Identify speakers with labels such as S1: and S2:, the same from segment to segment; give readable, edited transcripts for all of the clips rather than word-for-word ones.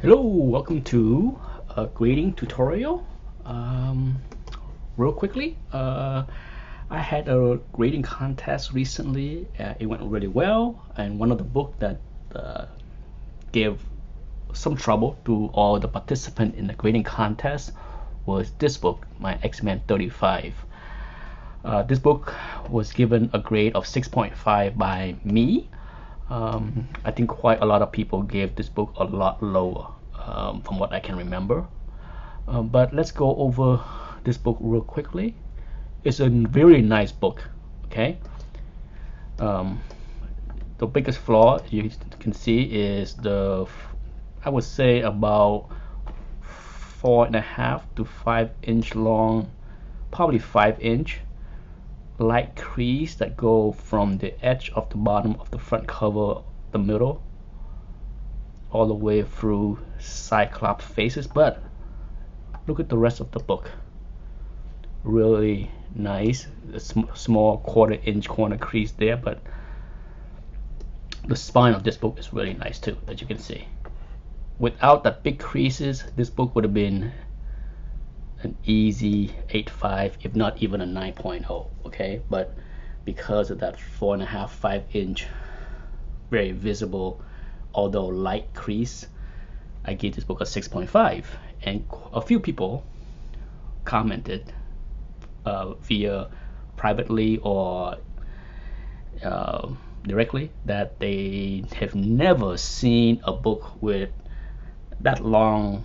S1: Hello, welcome to a grading tutorial. Um, Real quickly, I had a grading contest recently. It went really well, and one of the books that uh, gave some trouble to all the participants in the grading contest was this book, my X-Men 35. This book was given a grade of 6.5 by me. I think quite a lot of people gave this book a lot lower, from what I can remember. But let's go over this book real quickly. It's a very nice book. Okay. Um, the biggest flaw you can see is I would say about 4.5 to 5 inch long, probably 5 inch light crease that go from the edge of the bottom of the front cover, the middle, all the way through Cyclops faces. But look at the rest of the book. Really nice. A small quarter-inch corner crease there, but the spine of this book is really nice too, as you can see. Without that big creases, this book would have been an easy 8.5, if not even a 9.0. Okay, but because of that 4.5 to 5 inch very visible, although light crease, I gave this book a 6.5. And a few people commented via privately or directly that they have never seen a book with that long,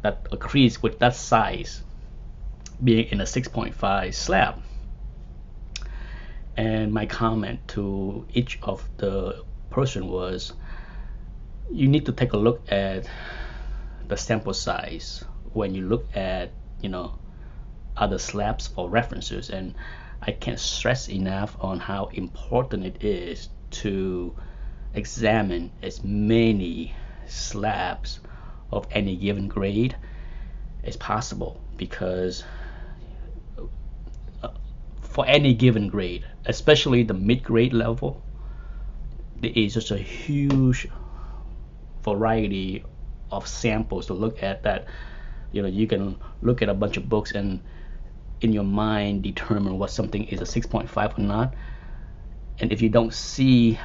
S1: that a crease with that size being in a 6.5 slab. And my comment to each of the person was, you need to take a look at the sample size when you look at other slabs or references. And I can't stress enough on how important it is to examine as many slabs of any given grade as possible, because for any given grade, especially the mid-grade level, there is just a huge variety of samples to look at, that you can look at a bunch of books and in your mind determine what something is a 6.5 or not. And if you don't see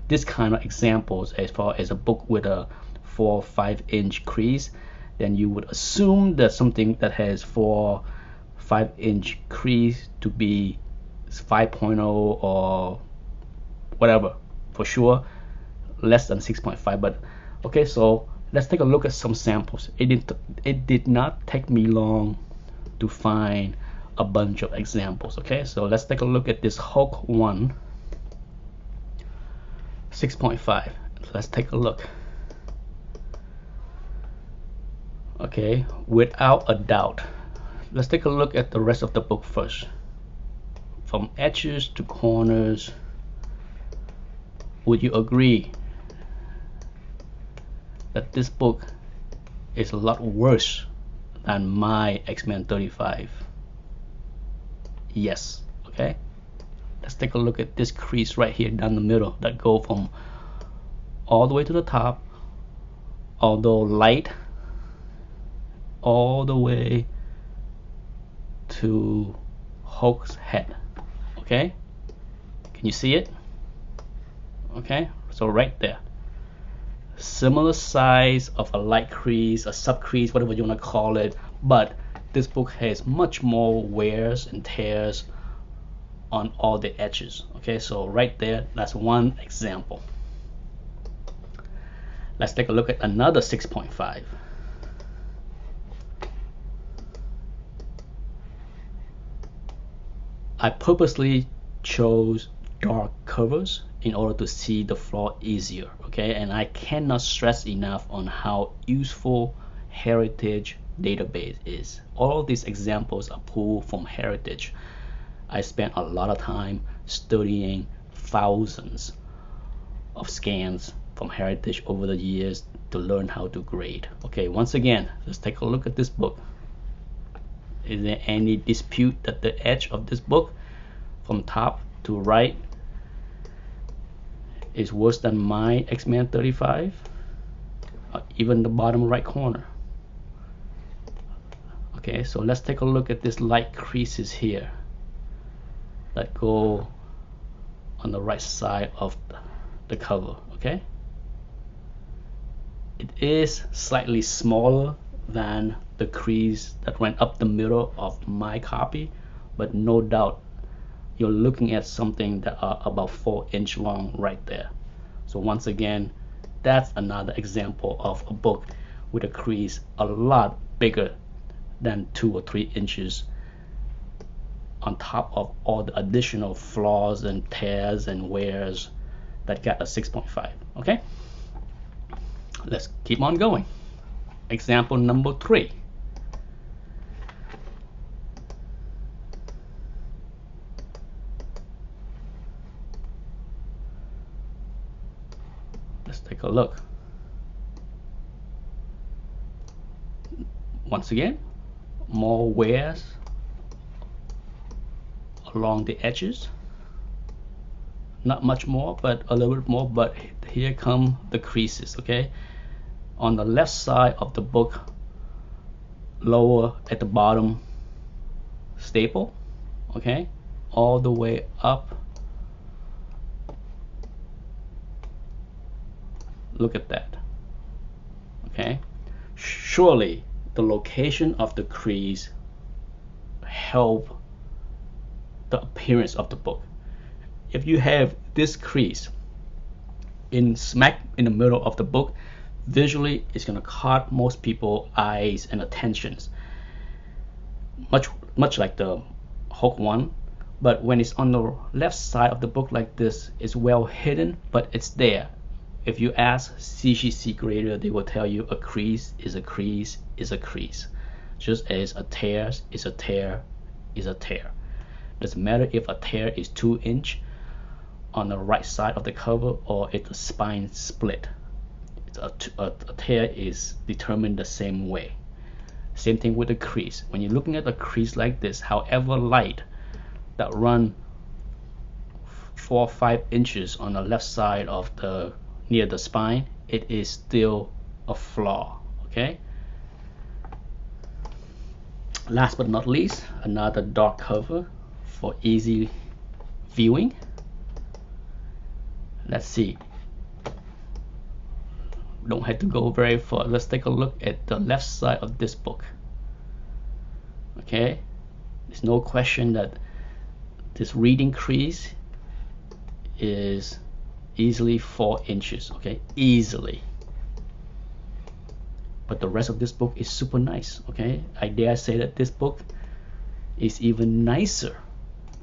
S1: this kind of examples as far as a book with a 4 or 5 inch crease, then you would assume that something that has 4 5 inch crease to be 5.0 or whatever, for sure less than 6.5. But okay, so let's take a look at some samples. It did not take me long to find a bunch of examples. Okay, so let's take a look at this Hulk 1 6.5. Let's take a look. Okay, without a doubt, let's take a look at the rest of the book first. From edges to corners, would you agree that this book is a lot worse than my X-Men 35? Yes. Okay, let's take a look at this crease right here down the middle that go from all the way to the top, although light, all the way to Hulk's head. Okay, can you see it? Okay, so right there, similar size of a light crease, a sub crease, whatever you want to call it, but this book has much more wears and tears on all the edges. Okay, so right there, that's one example. Let's take a look at another 6.5. I purposely chose dark covers in order to see the flaw easier. Okay, and I cannot stress enough on how useful Heritage database is. All these examples are pulled from Heritage. I spent a lot of time studying thousands of scans from Heritage over the years to learn how to grade. Okay, once again, let's take a look at this book. Is there any dispute that the edge of this book from top to right is worse than my X-Men 35? even the bottom right corner. Okay, so let's take a look at this light creases here that go on the right side of the cover. Okay, it is slightly smaller than the crease that went up the middle of my copy, but no doubt you're looking at something that are about 4 inch long right there. So once again, that's another example of a book with a crease a lot bigger than 2 or 3 inches, on top of all the additional flaws and tears and wears that got a 6.5. Okay, let's keep on going. Example number 3. Let's take a look. Once again, more wears along the edges, not much more, but a little bit more. But here come the creases. Okay, on the left side of the book, lower at the bottom staple, okay, all the way up. Look at that. Okay, surely the location of the crease help the appearance of the book. If you have this crease in smack in the middle of the book, visually it's going to caught most people's eyes and attentions, much like the Hulk one. But when it's on the left side of the book like this, it's well hidden, but it's there. If you ask CGC grader, they will tell you a crease is a crease is a crease, just as a tear is a tear is a tear. Doesn't matter if a tear is 2 inch on the right side of the cover or if the spine split. A tear is determined the same way. Same thing with the crease. When you're looking at a crease like this, however light, that run 4 or 5 inches on the left side of the near the spine, it is still a flaw. Okay, last but not least, another dark cover for easy viewing. Let's see, don't have to go very far. Let's take a look at the left side of this book. Okay, there's no question that this reading crease is easily 4 inches. Okay, easily. But the rest of this book is super nice. Okay, I dare say that this book is even nicer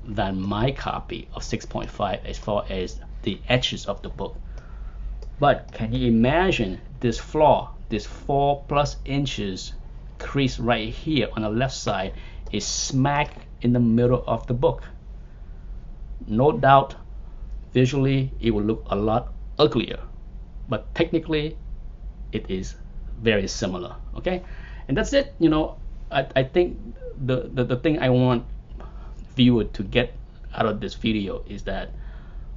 S1: than my copy of 6.5 as far as the edges of the book. But can you imagine this flaw, this 4+ inches crease right here on the left side is smack in the middle of the book? No doubt visually it will look a lot uglier, but technically it is very similar. Okay, and that's it. You know, I think the thing I want viewer to get out of this video is that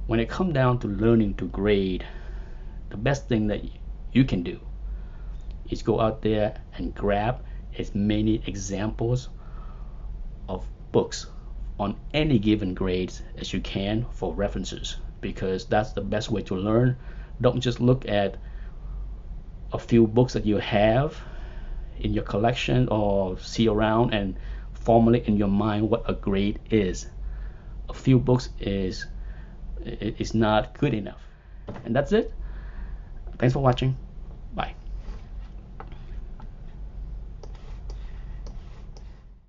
S1: when it comes down to learning to grade, the best thing that you can do is go out there and grab as many examples of books on any given grades as you can for references, because that's the best way to learn. Don't just look at a few books that you have in your collection or see around and formulate in your mind what a grade is. A few books is not good enough. And that's it. Thanks for watching. Bye.